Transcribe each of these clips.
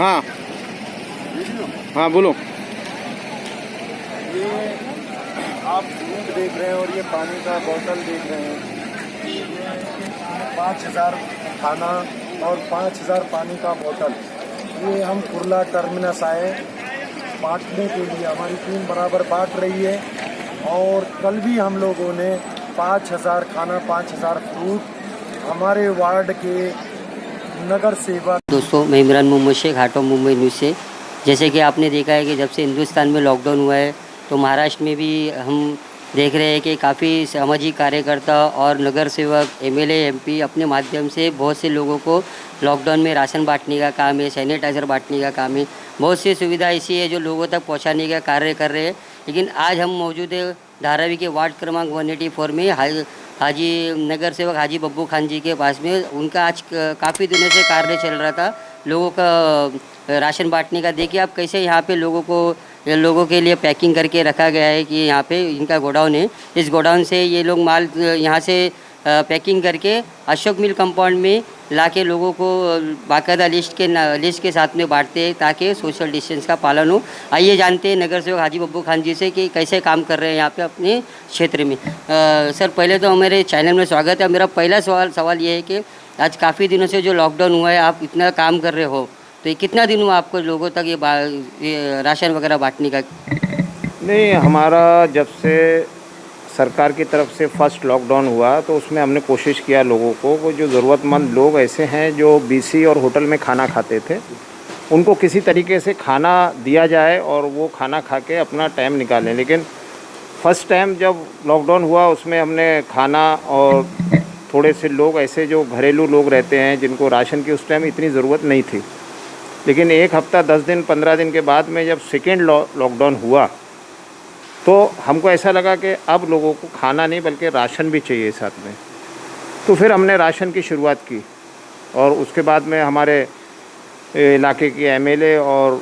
हाँ हाँ बोलो। ये आप दूध देख रहे हैं और ये पानी का बोतल देख रहे हैं। ये 5,000 खाना और 5,000 पानी का बोतल, ये हम कुर्ला टर्मिनस आए बांटने के लिए। हमारी टीम बराबर बांट रही है और कल भी हम लोगों ने 5,000 खाना 5,000 फ्रूट हमारे वार्ड के नगर सेवक। दोस्तों, मैं Imran Mohammad Shaikh, heart of Mumbai news से। जैसे कि आपने देखा है कि जब से हिंदुस्तान में लॉकडाउन हुआ है तो महाराष्ट्र में भी हम देख रहे हैं कि काफ़ी सामाजिक कार्यकर्ता और नगर सेवक, एमएलए, एमपी अपने माध्यम से बहुत से लोगों को लॉकडाउन में राशन बांटने का काम है, सैनिटाइज़र बांटने का काम है। बहुत सी सुविधा ऐसी है जो लोगों तक पहुंचाने का कार्य कर रहे हैं। लेकिन आज हम मौजूद है धारावी के वार्ड क्रमांक 184 में हाजी नगर सेवक हाजी बब्बू खान जी के पास में। उनका आज काफ़ी दिनों से कार्य चल रहा था लोगों का राशन बांटने का। देखिए आप कैसे यहाँ पे लोगों के लिए पैकिंग करके रखा गया है कि यहाँ पे इनका गोडाउन है। इस गोडाउन से ये लोग माल यहाँ से पैकिंग करके अशोक मिल कंपाउंड में लाके लोगों को बाकायदा लिस्ट के साथ में बांटते हैं ताकि सोशल डिस्टेंस का पालन हो। आइए जानते हैं नगर सेवक हाजी बब्बू खान जी से कि कैसे काम कर रहे हैं यहाँ पे अपने क्षेत्र में। सर, पहले तो हमारे चैनल में स्वागत है। मेरा पहला सवाल ये है कि आज काफ़ी दिनों से जो लॉकडाउन हुआ है, आप इतना काम कर रहे हो, तो ये कितना दिन हुआ आपको लोगों तक ये राशन वगैरह बांटने का? नहीं, हमारा जब से सरकार की तरफ से फर्स्ट लॉकडाउन हुआ तो उसमें हमने कोशिश किया लोगों को, वो जो ज़रूरतमंद लोग ऐसे हैं जो बीसी और होटल में खाना खाते थे, उनको किसी तरीके से खाना दिया जाए और वो खाना खा के अपना टाइम निकालें। लेकिन फ़र्स्ट टाइम जब लॉकडाउन हुआ उसमें हमने खाना और थोड़े से लोग ऐसे जो घरेलू लोग रहते हैं जिनको राशन की उस टाइम इतनी ज़रूरत नहीं थी। लेकिन एक हफ़्ता 10 दिन 15 दिन के बाद में जब सेकेंड लॉकडाउन हुआ तो हमको ऐसा लगा कि अब लोगों को खाना नहीं बल्कि राशन भी चाहिए साथ में। तो फिर हमने राशन की शुरुआत की और उसके बाद में हमारे इलाके की एमएलए और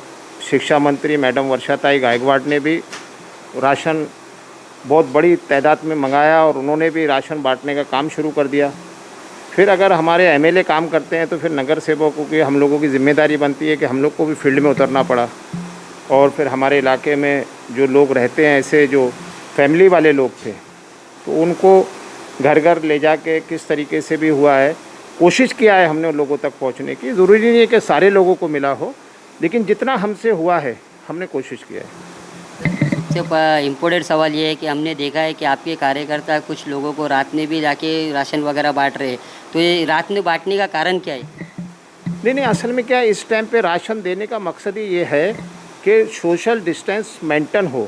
शिक्षा मंत्री मैडम वर्षाताई गायकवाड़ ने भी राशन बहुत बड़ी तादाद में मंगाया और उन्होंने भी राशन बांटने का काम शुरू कर दिया। फिर अगर हमारे एमएलए काम करते हैं तो फिर नगर सेवकों की हम लोगों की ज़िम्मेदारी बनती है कि हम लोग को भी फील्ड में उतरना पड़ा। और फिर हमारे इलाके में जो लोग रहते हैं ऐसे जो फैमिली वाले लोग थे तो उनको घर घर ले जाके किस तरीके से भी हुआ है कोशिश किया है हमने उन लोगों तक पहुंचने की। ज़रूरी नहीं है कि सारे लोगों को मिला हो, लेकिन जितना हमसे हुआ है हमने कोशिश किया है। सबसे इम्पोर्टेंट सवाल ये है कि हमने देखा है कि आपके कार्यकर्ता कुछ लोगों को रात में भी जाके राशन वगैरह बांट रहे हैं, तो ये रात में बांटने का कारण क्या है? नहीं, असल में क्या है, इस टाइम पे राशन देने का मकसद ही ये है कि सोशल डिस्टेंस मेंटेन हो।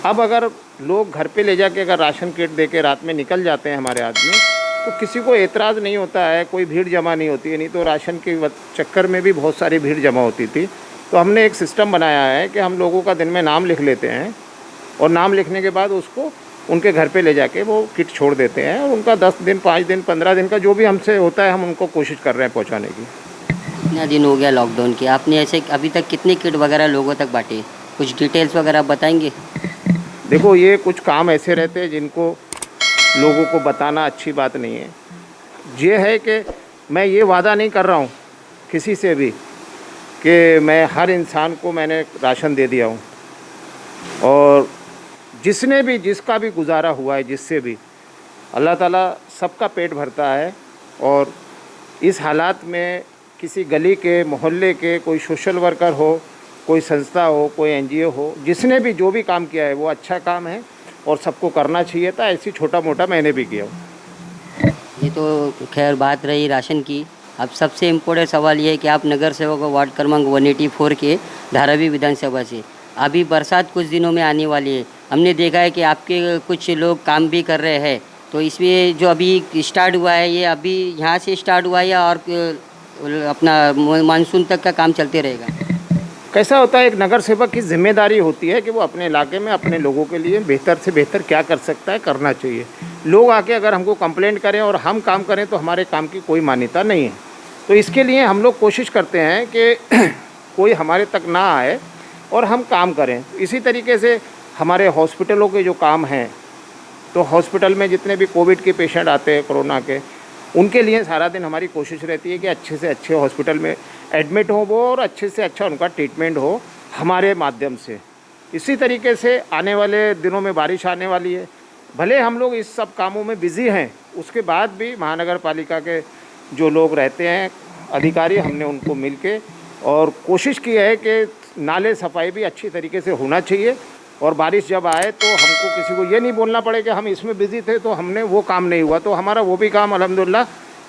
अब अगर लोग घर पे ले जाके अगर राशन किट दे के रात में निकल जाते हैं हमारे आदमी, तो किसी को एतराज़ नहीं होता है, कोई भीड़ जमा नहीं होती है। नहीं तो राशन के चक्कर में भी बहुत सारी भीड़ जमा होती थी। तो हमने एक सिस्टम बनाया है कि हम लोगों का दिन में नाम लिख लेते हैं और नाम लिखने के बाद उसको उनके घर पे ले जाके वो किट छोड़ देते हैं और उनका 10 दिन 5 दिन 15 दिन का जो भी हमसे होता है हम उनको कोशिश कर रहे हैं पहुँचाने की। कितना दिन हो गया लॉकडाउन के, आपने ऐसे अभी तक कितने किट वगैरह लोगों तक बांटे? कुछ डिटेल्स वगैरह आप बताएंगे? देखो, ये कुछ काम ऐसे रहते हैं जिनको लोगों को बताना अच्छी बात नहीं है। ये है कि मैं ये वादा नहीं कर रहा हूँ किसी से भी कि मैं हर इंसान को मैंने राशन दे दिया हूँ, और जिसने भी जिसका भी गुजारा हुआ है, जिससे भी अल्लाह ताला सबका पेट भरता है। और इस हालात में किसी गली के मोहल्ले के कोई सोशल वर्कर हो, कोई संस्था हो, कोई एनजीओ हो, जिसने भी जो भी काम किया है वो अच्छा काम है और सबको करना चाहिए था। ऐसी छोटा मोटा मैंने भी किया हूँ। ये तो खैर बात रही राशन की। अब सबसे इम्पोर्टेंट सवाल ये है कि आप नगर सेवक वार्ड क्रमांक 184 के धारावी विधानसभा से, अभी बरसात कुछ दिनों में आने वाली है। हमने देखा है कि आपके कुछ लोग काम भी कर रहे हैं, तो इसमें जो अभी स्टार्ट हुआ है ये अभी यहाँ से स्टार्ट हुआ है या और अपना मानसून तक का काम चलते रहेगा? कैसा होता है, एक नगर सेवक की जिम्मेदारी होती है कि वो अपने इलाके में अपने लोगों के लिए बेहतर से बेहतर क्या कर सकता है, करना चाहिए। लोग आके अगर हमको कंप्लेंट करें और हम काम करें तो हमारे काम की कोई मान्यता नहीं है। तो इसके लिए हम लोग कोशिश करते हैं कि कोई हमारे तक ना आए और हम काम करें। इसी तरीके से हमारे हॉस्पिटलों के जो काम हैं, तो हॉस्पिटल में जितने भी कोविड के पेशेंट आते हैं कोरोना के, उनके लिए सारा दिन हमारी कोशिश रहती है कि अच्छे से अच्छे हॉस्पिटल में एडमिट हो वो और अच्छे से अच्छा उनका ट्रीटमेंट हो हमारे माध्यम से। इसी तरीके से आने वाले दिनों में बारिश आने वाली है, भले हम लोग इस सब कामों में बिज़ी हैं, उसके बाद भी महानगर पालिका के जो लोग रहते हैं अधिकारी, हमने उनको मिल के और कोशिश की है कि नाले सफाई भी अच्छी तरीके से होना चाहिए और बारिश जब आए तो हमको किसी को ये नहीं बोलना पड़े कि हम इसमें बिज़ी थे तो हमने वो काम नहीं हुआ। तो हमारा वो भी काम अल्हम्दुलिल्लाह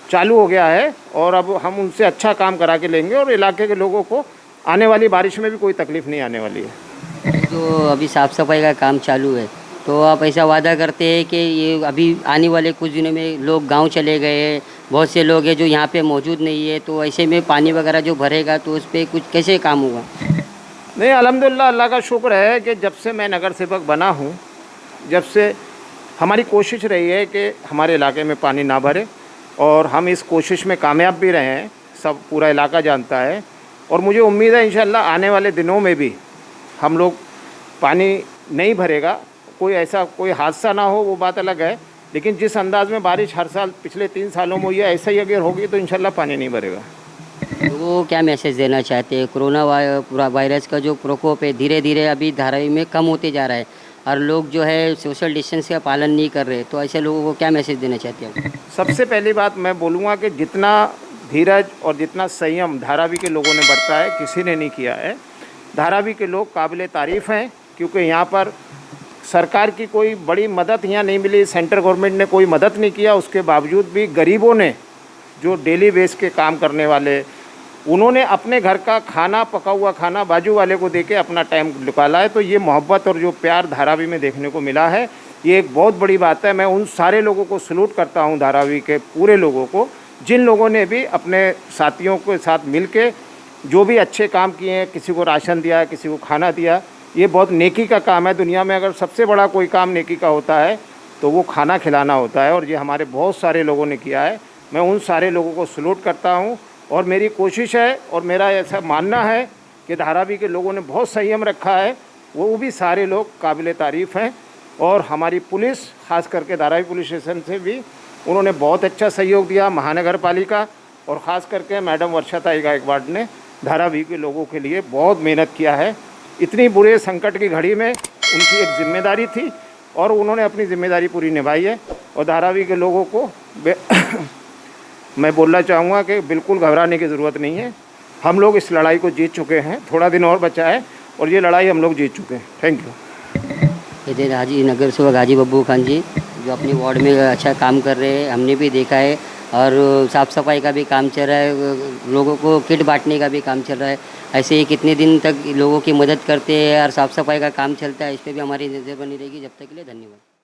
चालू हो गया है और अब हम उनसे अच्छा काम करा के लेंगे और इलाके के लोगों को आने वाली बारिश में भी कोई तकलीफ़ नहीं आने वाली है। जो अभी साफ़ सफाई का काम चालू है, तो आप ऐसा वादा करते हैं कि ये अभी आने वाले कुछ दिनों में लोग गांव चले गए हैं, बहुत से लोग हैं जो यहाँ पे मौजूद नहीं है, तो ऐसे में पानी वगैरह जो भरेगा तो उस पर कुछ कैसे काम होगा? नहीं, अल्हम्दुलिल्लाह अल्लाह का शुक्र है कि जब से मैं नगर सेवक बना हूँ, जब से हमारी कोशिश रही है कि हमारे इलाके में पानी ना भरे और हम इस कोशिश में कामयाब भी रहे हैं, सब पूरा इलाका जानता है। और मुझे उम्मीद है इंशाअल्लाह आने वाले दिनों में भी हम लोग पानी नहीं भरेगा, कोई हादसा ना हो वो बात अलग है, लेकिन जिस अंदाज़ में बारिश हर साल पिछले 3 सालों में हुई है ऐसा ही अगर होगी तो इंशाअल्लाह पानी नहीं भरेगा। तो वो क्या मैसेज देना चाहते हैं? कोरोना वायरस का जो प्रकोप है धीरे धीरे अभी धारावी में कम होते जा रहा है और लोग जो है सोशल डिस्टेंस का पालन नहीं कर रहे, तो ऐसे लोगों को क्या मैसेज देना चाहते हैं? सबसे पहली बात मैं बोलूँगा कि जितना धीरज और जितना संयम धारावी के लोगों ने बरता है किसी ने नहीं किया है। धारावी के लोग काबिल तारीफ़ हैं, क्योंकि यहाँ पर सरकार की कोई बड़ी मदद यहाँ नहीं मिली, सेंट्रल गवर्नमेंट ने कोई मदद नहीं किया, उसके बावजूद भी गरीबों ने, जो डेली बेस के काम करने वाले, उन्होंने अपने घर का खाना, पका हुआ खाना बाजू वाले को देके अपना टाइम निकाला है। तो ये मोहब्बत और जो प्यार धारावी में देखने को मिला है, ये एक बहुत बड़ी बात है। मैं उन सारे लोगों को सलूट करता हूँ, धारावी के पूरे लोगों को, जिन लोगों ने भी अपने साथियों के साथ मिल के जो भी अच्छे काम किए हैं, किसी को राशन दिया, किसी को खाना दिया, ये बहुत नेकी का काम है। दुनिया में अगर सबसे बड़ा कोई काम नेकी का होता है तो वो खाना खिलाना होता है, और ये हमारे बहुत सारे लोगों ने किया है। मैं उन सारे लोगों को सलूट करता हूँ और मेरी कोशिश है और मेरा ऐसा मानना है कि धारावी के लोगों ने बहुत संयम रखा है, वो भी सारे लोग काबिल तारीफ़ हैं। और हमारी पुलिस, ख़ास करके धारावी पुलिस स्टेशन से भी उन्होंने बहुत अच्छा सहयोग दिया, महानगर पालिका और ख़ास करके मैडम वर्षा गायकवाड़ ने धारावी के लोगों के लिए बहुत मेहनत किया है। इतनी बुरे संकट की घड़ी में उनकी एक जिम्मेदारी थी और उन्होंने अपनी ज़िम्मेदारी पूरी निभाई है। और धारावी के लोगों को मैं बोलना चाहूँगा कि बिल्कुल घबराने की ज़रूरत नहीं है। हम लोग इस लड़ाई को जीत चुके हैं, थोड़ा दिन और बचा है और ये लड़ाई हम लोग जीत चुके हैं। Thank you. ये थे हाजी नगर सेवक हाजी बब्बू खान जी, जो अपने वार्ड में अच्छा काम कर रहे हैं, हमने भी देखा है। और साफ़ सफाई का भी काम चल रहा है, लोगों को किट बांटने का भी काम चल रहा है। ऐसे ही कितने दिन तक लोगों की मदद करते हैं और साफ़ सफाई का काम चलता है, इस पर भी हमारी नज़र बनी रहेगी। जब तक के लिए धन्यवाद।